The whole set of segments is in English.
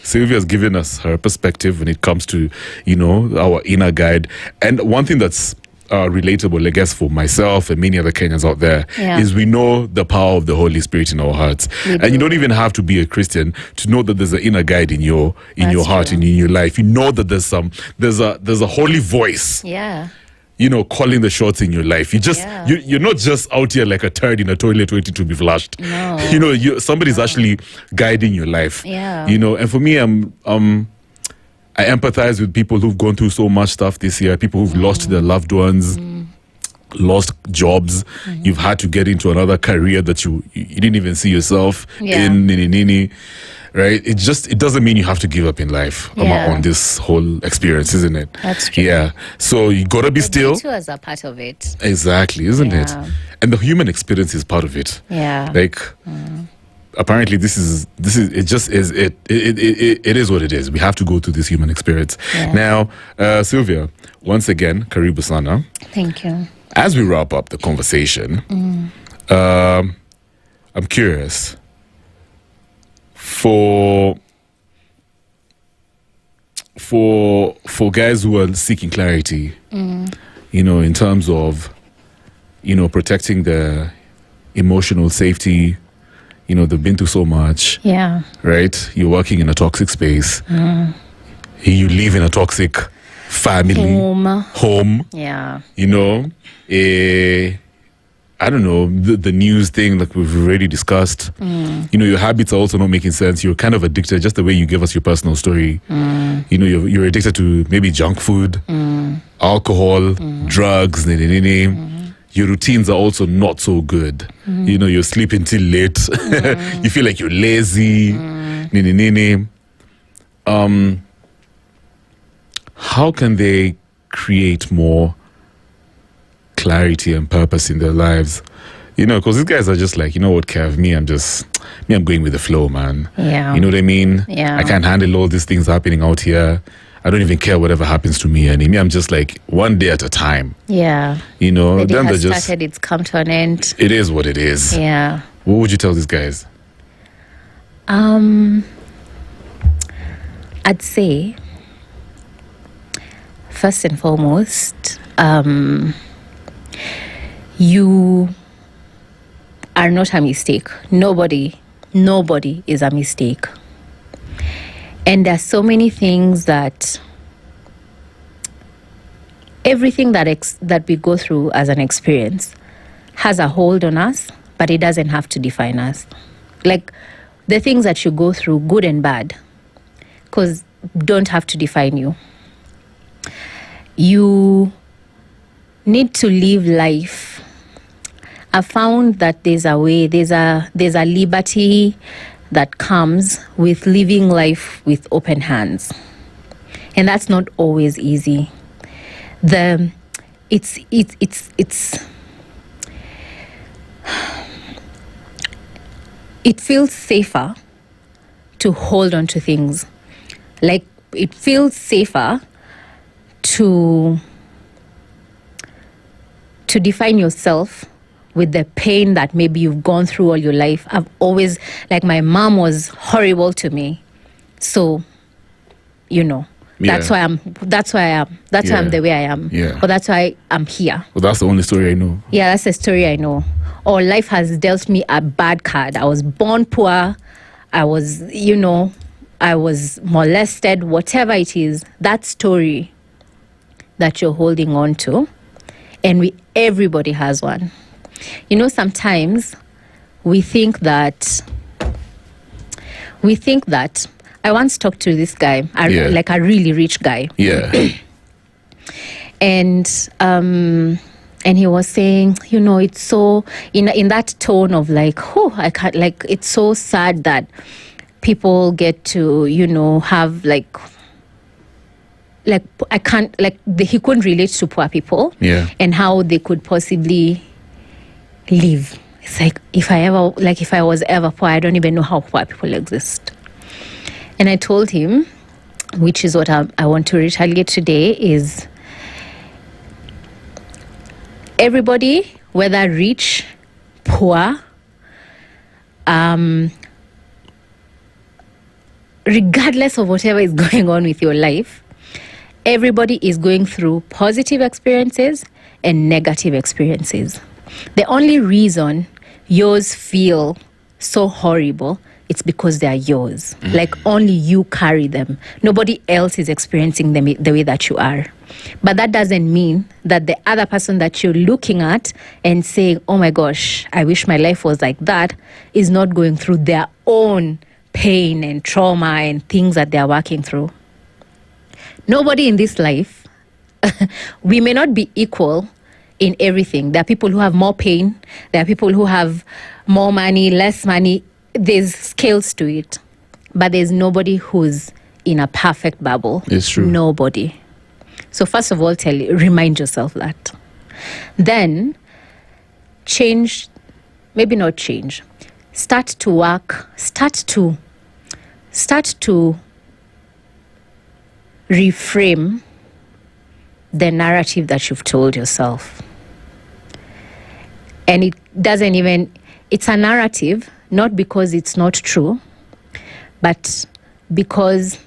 Sylvia's given us her perspective when it comes to, our inner guide. And one thing that's relatable, I guess, for myself and many other Kenyans out there is we know the power of the Holy Spirit in our hearts. And you don't even have to be a Christian to know that there's an inner guide in your heart and in your life. You know that there's a holy voice. Yeah. Calling the shots in your life. You're not just out here like a turd in a toilet waiting to be flushed. No. Somebody's actually guiding your life. Yeah. And for me, I empathize with people who've gone through so much stuff this year, people who've lost their loved ones, lost jobs. You've had to get into another career that you didn't even see yourself in. Right? It doesn't mean you have to give up in life on this whole experience, isn't it? That's true. Yeah. So you gotta be still. Me too as a part of it. Exactly, isn't it? And the human experience is part of it. Yeah. Like apparently this is it just is it is what it is. We have to go through this human experience. Yeah. Now, Sylvia, once again, karibu sana. Thank you. As we wrap up the conversation, I'm curious for guys who are seeking clarity, in terms of, protecting their emotional safety. They've been through so much. Yeah. Right? You're working in a toxic space. You live in a toxic family. Home. Yeah. I don't know, the news thing that we've already discussed. Your habits are also not making sense. You're kind of addicted, just the way you give us your personal story. You're addicted to maybe junk food, alcohol, drugs. Your routines are also not so good. You're sleeping till late. You feel like you're lazy. How can they create more clarity and purpose in their lives? Because these guys are just like, what, Kev, I'm going with the flow, man. Yeah. You know what I mean? Yeah. I can't handle all these things happening out here. I don't even care whatever happens to me. And I'm just like one day at a time. Yeah. The day has started, it's come to an end. It is what it is. Yeah. What would you tell these guys? I'd say, first and foremost, you are not a mistake. Nobody is a mistake. And there's so many things that everything that we go through as an experience has a hold on us, but it doesn't have to define us. Like the things that you go through, good and bad, because don't have to define you. You need to live life. I found that there's a way, there's a liberty that comes with living life with open hands. And that's not always easy. It feels safer to hold on to things. Like it feels safer to define yourself with the pain that maybe you've gone through all your life. I've always, like, my mom was horrible to me. So, that's why I'm the way I am. Yeah. Or that's why I'm here. Well, that's the only story I know. Yeah, that's the story I know. Or life has dealt me a bad card. I was born poor. I was molested, whatever it is. That story that you're holding on to, and everybody has one. Sometimes we think that I once talked to this guy, like a really rich guy. Yeah. And he was saying, it's so in that tone of like, I can't, like, it's so sad that people get to, have like I can't, like, he couldn't relate to poor people. Yeah. And how they could possibly live. It's like, if I was ever poor, I don't even know how poor people exist. And I told him, which is what I want to retaliate today, is everybody, whether rich, poor, regardless of whatever is going on with your life, everybody is going through positive experiences and negative experiences. The only reason yours feel so horrible, it's because they are yours. Like only you carry them. Nobody else is experiencing them the way that you are. But that doesn't mean that the other person that you're looking at and saying, oh my gosh, I wish my life was like that, is not going through their own pain and trauma and things that they are working through. Nobody in this life, we may not be equal in everything. There are people who have more pain. There are people who have more money, less money. There's scales to it. But there's nobody who's in a perfect bubble. It's true. Nobody. So first of all, remind yourself that. Then change, maybe not change. Start to work. Start to reframe the narrative that you've told yourself. And it doesn't even, it's a narrative, not because it's not true, but because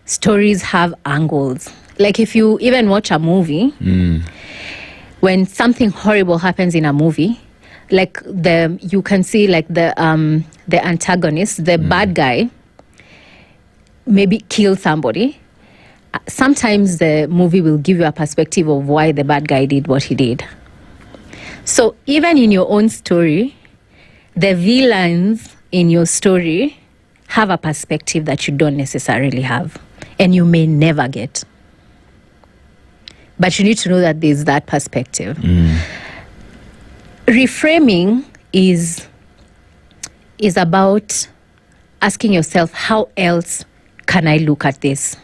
stories have angles. Like if you even watch a movie, when something horrible happens in a movie, like you can see like the antagonist, the bad guy, maybe kill somebody. Sometimes the movie will give you a perspective of why the bad guy did what he did. So even in your own story, the villains in your story have a perspective that you don't necessarily have, and you may never get. But you need to know that there's that perspective. Reframing is about asking yourself, how else can I look at this?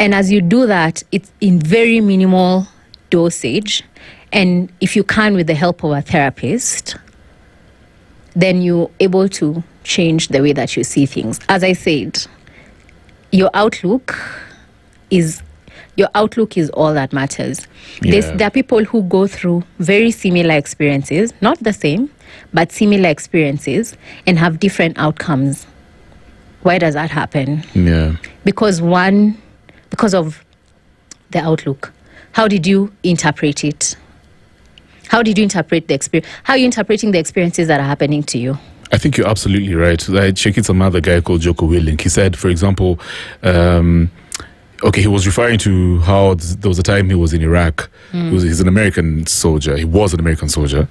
And as you do that, it's in very minimal dosage. And if you can, with the help of a therapist, then you're able to change the way that you see things. As I said, your outlook is all that matters. Yeah. There are people who go through very similar experiences, not the same, but similar experiences, and have different outcomes. Why does that happen? Yeah. Because of the outlook. How did you interpret it? How did you interpret the experience? How are you interpreting the experiences that are happening to you? I think you're absolutely right. I checked some other guy called Joko Willink. He said, for example, he was referring to how there was a time he was in Iraq. He's an American soldier. He was an American soldier.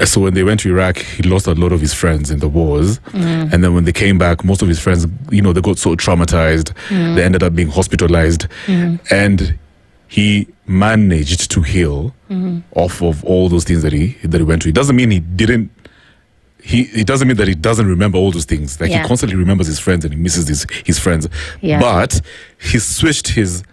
So when they went to Iraq, he lost a lot of his friends in the wars. And then when they came back, most of his friends, they got so traumatized. They ended up being hospitalized. And he managed to heal off of all those things that he went through. It doesn't mean he didn't. It doesn't mean that he doesn't remember all those things. Like he constantly remembers his friends and he misses his friends. Yeah. But he switched his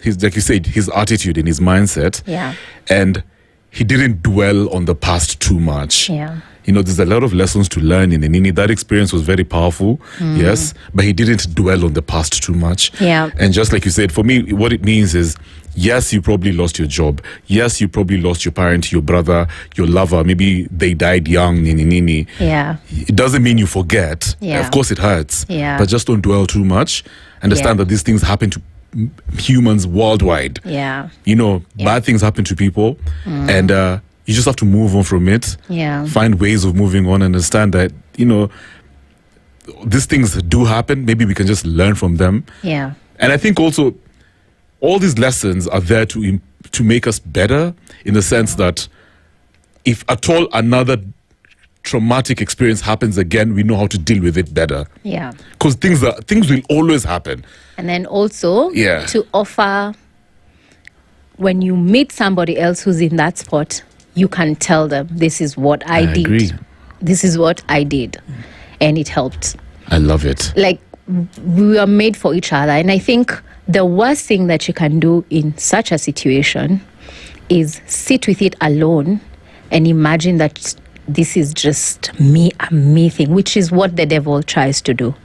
like you said, his attitude and his mindset. Yeah. And he didn't dwell on the past too much. Yeah. There's a lot of lessons to learn in Nini. That experience was very powerful, yes, but he didn't dwell on the past too much. Yeah. And just like you said, for me, what it means is, yes, you probably lost your job. Yes, you probably lost your parent, your brother, your lover. Maybe they died young, Nini. Yeah. It doesn't mean you forget. Yeah. Of course it hurts. Yeah. But just don't dwell too much. Understand that these things happen to humans worldwide. Yeah. Bad things happen to people. And you just have to move on from it. Yeah. Find ways of moving on. Understand that, these things do happen. Maybe we can just learn from them. Yeah. And I think also all these lessons are there to make us better, in the sense that if at all another traumatic experience happens again, we know how to deal with it better. Yeah. Because things will always happen. And then also to offer, when you meet somebody else who's in that spot, you can tell them, this is what I did. Agree. This is what I did. And it helped. I love it. Like, we are made for each other. And I think the worst thing that you can do in such a situation is sit with it alone and imagine that this is just a me thing, which is what the devil tries to do.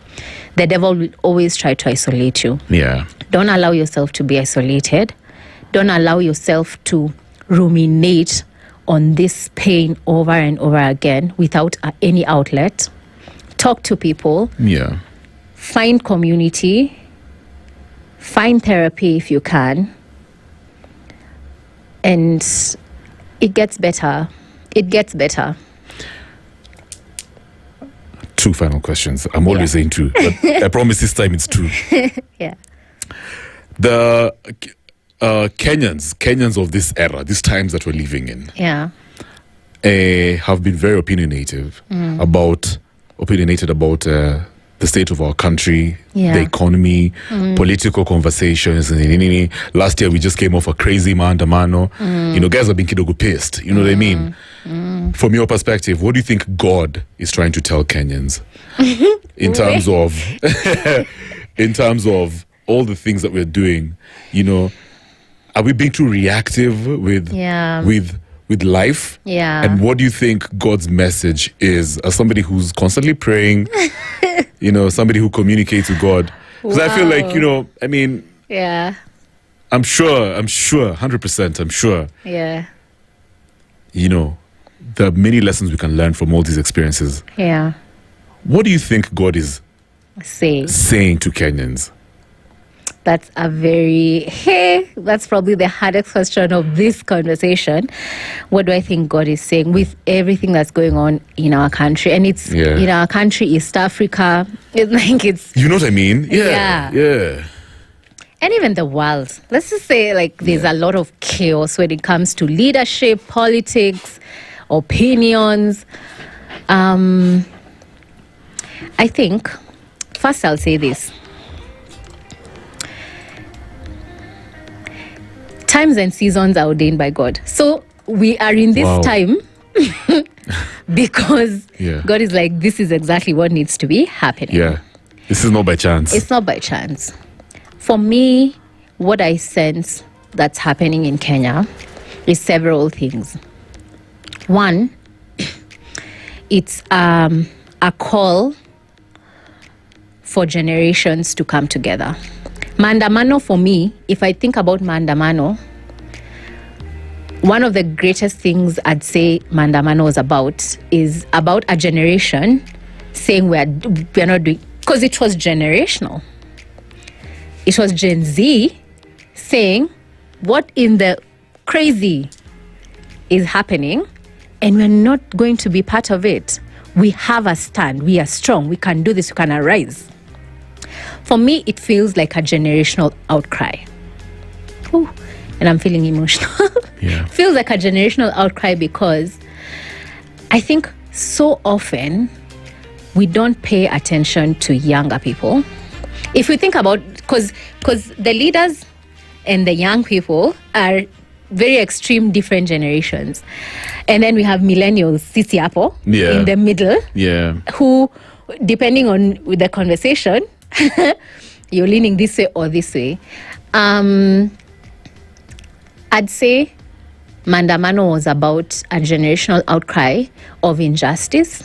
The devil will always try to isolate you. Yeah. Don't allow yourself to be isolated. Don't allow yourself to ruminate on this pain over and over again without any outlet. talk to people, Yeah. find community, find therapy if you can, and it gets better. It gets better. 2 final questions. I'm always saying 2, but I promise this time it's 2. Yeah. The Kenyans of this era, these times that we're living in, Yeah. have been very opinionated about the state of our country, the economy, political conversations. And last year we just came off a crazy maandamano. Guys have been kidogo pissed. You know what I mean? From your perspective, what do you think God is trying to tell Kenyans in terms of in terms of all the things that we're doing? Are we being too reactive with life? Yeah. And what do you think God's message is, as somebody who's constantly praying, somebody who communicates with God? Because I feel like, Yeah. I'm sure, 100%, I'm sure, Yeah. there are many lessons we can learn from all these experiences. Yeah. What do you think God is saying to Kenyans? That's that's probably the hardest question of this conversation. What do I think God is saying with everything that's going on in our country? And it's in our country, East Africa. It's like You know what I mean? Yeah. And even the world. Let's just say there's a lot of chaos when it comes to leadership, politics, opinions. I think, first I'll say this. Times and seasons are ordained by God. So we are in this time because God is like, this is exactly what needs to be happening. Yeah. This is not by chance. It's not by chance. For me, what I sense that's happening in Kenya is several things. One, it's a call for generations to come together. Maandamano, for me, if I think about maandamano, one of the greatest things I'd say maandamano is about a generation saying we're not doing, because it was generational. It was Gen Z saying, what in the crazy is happening, and we're not going to be part of it. We have a stand. We are strong. We can do this. We can arise. For me, it feels like a generational outcry. Ooh, and I'm feeling emotional. Yeah. Feels like a generational outcry because I think so often we don't pay attention to younger people. If we think about, because the leaders and the young people are very extreme different generations. And then we have millennials, sisi hapo, in the middle, who, depending on the conversation, you're leaning this way or this way. I'd say Maandamano was about a generational outcry of injustice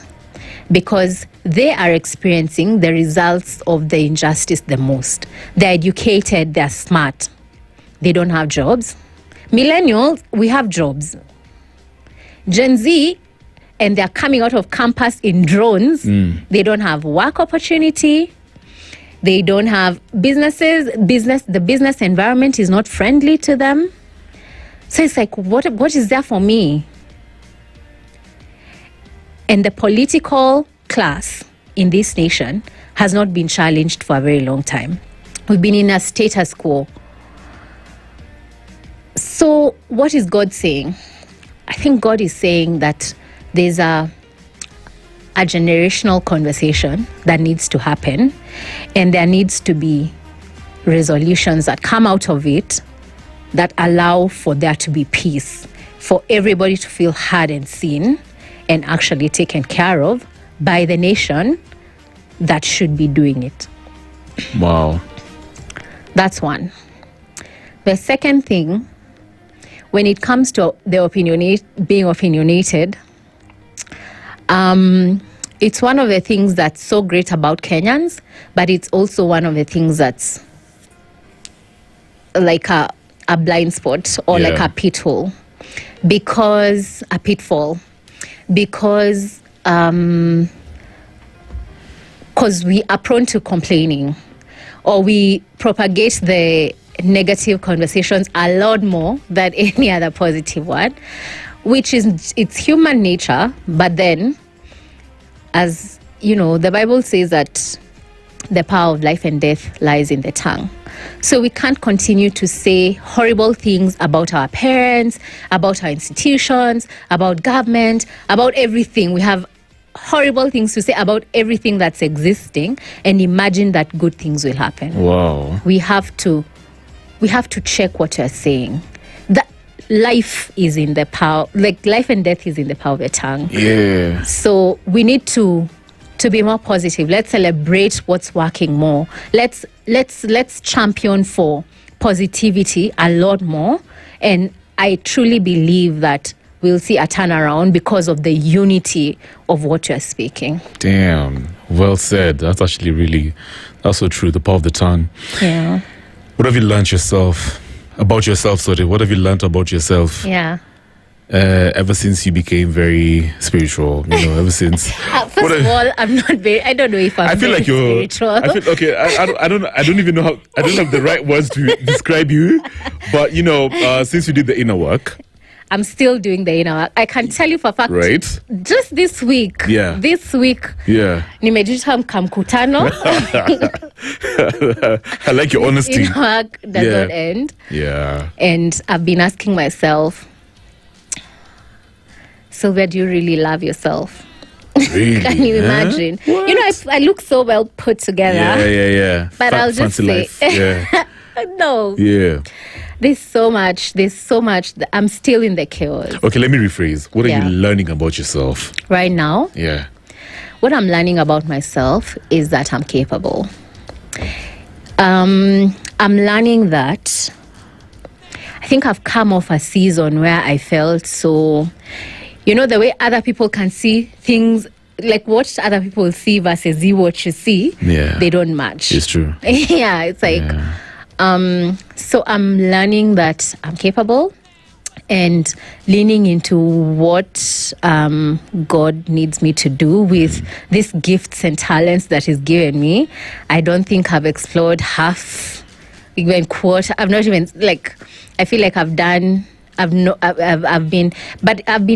because they are experiencing the results of the injustice the most. They're educated, they're smart. They don't have jobs. Millennials, we have jobs. Gen Z, and they're coming out of campus in drones. They don't have work opportunity. They don't have businesses. The business environment is not friendly to them. So it's like, what is there for me? And the political class in this nation has not been challenged for a very long time. We've been in a status quo. So what is God saying? I think God is saying that there's a generational conversation that needs to happen, and there needs to be resolutions that come out of it that allow for there to be peace, for everybody to feel heard and seen and actually taken care of by the nation that should be doing it. Wow. That's one. The second thing, when it comes to the being opinionated, it's one of the things that's so great about Kenyans, but it's also one of the things that's like a blind spot or like a pitfall. Because because we are prone to complaining, or we propagate the negative conversations a lot more than any other positive one, which is, it's human nature. But then, as you know, the Bible says that the power of life and death lies in the tongue. So we can't continue to say horrible things about our parents, about our institutions, about government, about everything. We have horrible things to say about everything that's existing and imagine that good things will happen. Wow. We have to check what you're saying. That life is in the power, like life and death is in the power of the tongue. Yeah. So we need to be more positive. Let's celebrate what's working more. Let's champion for positivity a lot more. And I truly believe that we'll see a turnaround because of the unity of what you're speaking. Damn. Well said. That's actually that's so true. The power of the tongue. Yeah. What have you learned about yourself, sorry? What have you learned about yourself? Yeah. Ever since you became very spiritual, ever since. First of all, I'm not very. I don't know if I'm. I feel very like you're spiritual. Okay. I don't even know how. I don't have the right words to describe you. But since you did the inner work, I'm still doing the inner work. I can tell you for a fact. Right. Just this week. Yeah. This week. Yeah. Nimejita mkamkutano. I like your honesty. Inner work does not end. Yeah. And I've been asking myself, Sylvia, do you really love yourself? Really? Can you imagine? What? I look so well put together. Yeah. But I'll just fancy say, life. Yeah. No. Yeah. There's so much. I'm still in the chaos. Okay, let me rephrase. What are Yeah. you learning about yourself? Right now, Yeah. what I'm learning about myself is that I'm capable. I'm learning that I think I've come off a season where I felt so, the way other people can see things, like what other people see versus you what you see, they don't match. It's true. Yeah, it's like, so I'm learning that I'm capable and leaning into what God needs me to do with these gifts and talents that He's given me. I don't think I've explored half, even quarter. I've not even, I feel like I've been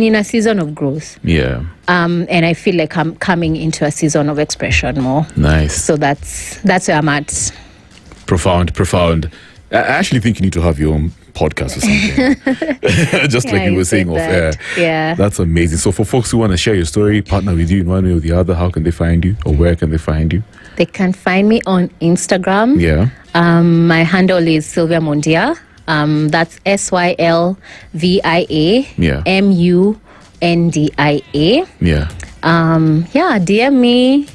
in a season of growth. Yeah. And I feel like I'm coming into a season of expression more. Nice. So that's where I'm at. Profound. I actually think you need to have your own podcast or something. Just like you were saying off air. Yeah. That's amazing. So for folks who want to share your story, partner with you in one way or the other, how can they find you, or where can they find you? They can find me on Instagram. Yeah. My handle is Sylvia Mundia. That's SYLVIA MUNDIA. Yeah. DM me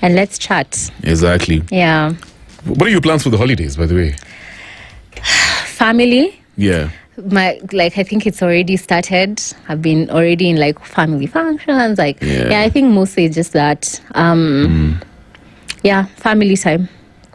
and let's chat. Exactly. Yeah. What are your plans for the holidays, by the way? Family. Yeah. I think it's already started. I've been already in family functions. I think mostly just that. Family time.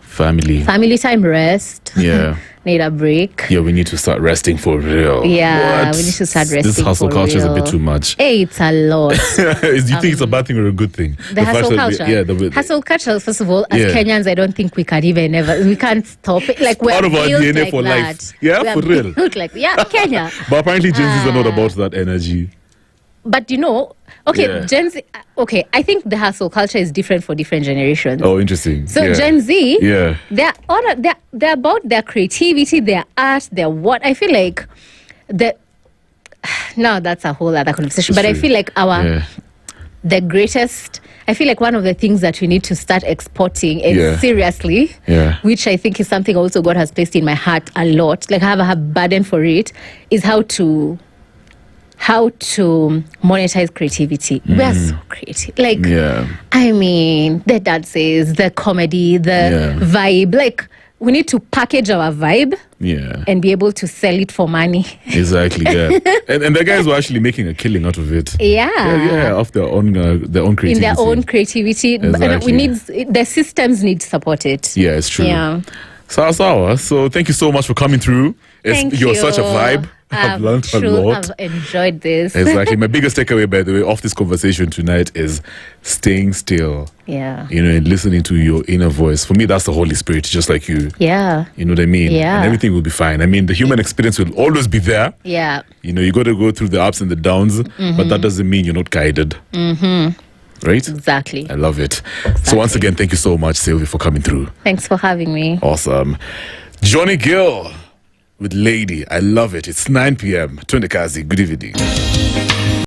Family time, rest. Yeah. Need a break. Yeah, we need to start resting for real. Yeah, What? we need to start resting. This hustle for culture is a real. bit too much. Hey, it's a lot. Do you think it's a bad thing or a good thing? The hustle culture. Hustle culture, first of all, as Kenyans, I don't think we can we can't stop it. We're part of our built DNA like for that. life. Yeah, we are for real. built Kenya. But apparently Gen Zs are not about that energy. But Gen Z, I think the hustle culture is different for different generations. Oh, interesting. So Gen Z, they're they're about their creativity, their art, their what. I feel like now that's a whole other conversation. But I feel like the greatest, I feel like one of the things that we need to start exporting and seriously, which I think is something also God has placed in my heart a lot, I have a burden for it, is how to monetize creativity. We are so creative. I mean, the dances, the comedy, the vibe. We need to package our vibe and be able to sell it for money. Exactly, yeah. and the guys were actually making a killing out of it. Yeah, of their own creativity. In their own creativity. Exactly. The systems need to support it. Yeah, it's true. Yeah. Sawa. So thank you so much for coming through. You're such a vibe. I've learned a lot. I've enjoyed this. Exactly. My biggest takeaway, by the way, of this conversation tonight is staying still. Yeah. And listening to your inner voice. For me, that's the Holy Spirit, just like you. Yeah. You know what I mean? Yeah. And everything will be fine. I mean, the human experience will always be there. Yeah. You got to go through the ups and the downs, but that doesn't mean you're not guided. Right? Exactly. I love it. So once again, thank you so much, Sylvia, for coming through. Thanks for having me. Awesome. Johnny Gill with Lady. I love it. It's 9 p.m. Twendekazi. Good evening.